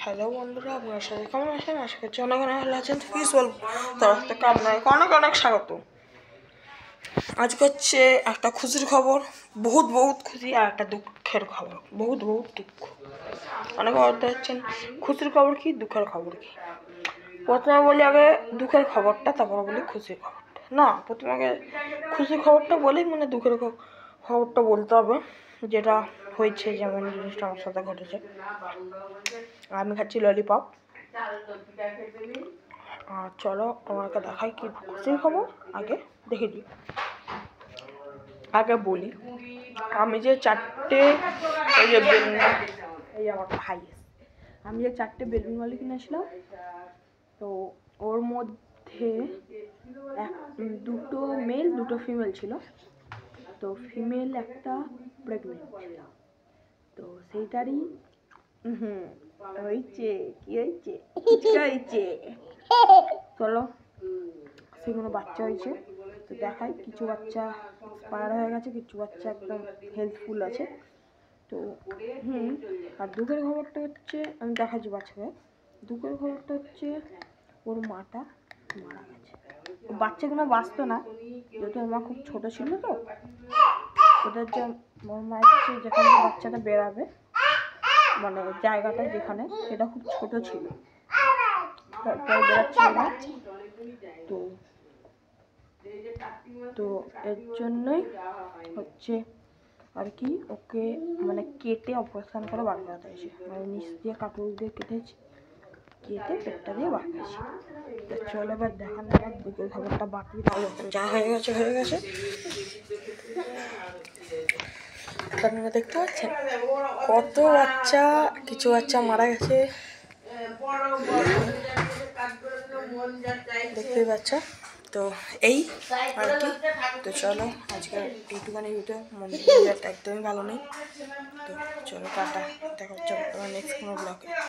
Hello বন্ধুরা, আপনারা সবাই কেমন আছেন? আশা করছি অনেক অনেক ভালো আছেন। ফিউজুয়াল তরফ থেকে আপনাকে অনেক অনেক স্বাগত। আজকে হচ্ছে একটা খুশির খবর, বহুত বহুত খুশি, আর একটা দুঃখের খবর, বহুত বহুত দুঃখ। অনেকে বলতে হচ্ছেন খুশির খবর কি, দুঃখের খবর কি। প্রথমে বলি আগে দুঃখের খবরটা, তারপর বলি খুশির খবরটা। না, প্রথমে আগে খুশির খবরটা বলেই মানে দুঃখের খবরটা বলতে হবে, যেটা হয়েছে, যেমন জিনিসটা আমার সাথে ঘটেছে। আমি খাচ্ছি ললিপপ। চলো তোমাকে দেখাই কি খুশির খবর। আগে দেখে দিই, আগে বলি আমি যে চারটে এই আমার ভাই, আমি যে চারটে বেলুন মালি কিনেছিলাম, তো ওর মধ্যে দুটো মেল দুটো ফিমেল ছিল। তো ফিমেল একটা প্রেগনেন্ট ছিল, তো সেইটারই হয়েছে কি হয়েছে হয়েছে চলো সেগুলো বাচ্চা হয়েছে। তো দেখাই, কিছু বাচ্চা এক্সপায়ার হয়ে গেছে, কিছু বাচ্চা একদম হেল্পফুল আছে। তো আর দুঃখের খবরটা হচ্ছে, আমি দেখাচ্ছি বাচ্চাকে। দুঃখের খবরটা হচ্ছে ওর মাটা মারা গেছে। বাচ্চাগুলো বাঁচতো না, যেহেতু ওর মা খুব ছোটো ছিল। তো ওদের যে ওর মা হচ্ছে যেখানে বাচ্চাটা বেরাবে, মানে জায়গাটা যেখানে, সেটা খুব ছোট ছিল, বেরাচ্ছিল না। তো তো এর জন্যই হচ্ছে আর কি, ওকে মানে কেটে অপারেশন করে বার করাতে হয়েছে, মানে নিচ দিয়ে কাপড় দিয়ে কেটে পেটটা দিয়ে বার করেছি। তো চলো এবার দেখানো যাক দুটোর খবরটা। বাকি যা হয়ে গেছে। আপনারা দেখতে পাচ্ছেন কত বাচ্চা, কিছু বাচ্চা মারা গেছে, দেখতেই পাচ্ছ। তো এই আর কি। তো চলো আজকের এইটুখানি ভিডিও, মন্দিরটা একদমই ভালো নেই। তো চলো টাটা, দেখা হচ্ছে নেক্সট কোনো ব্লগে।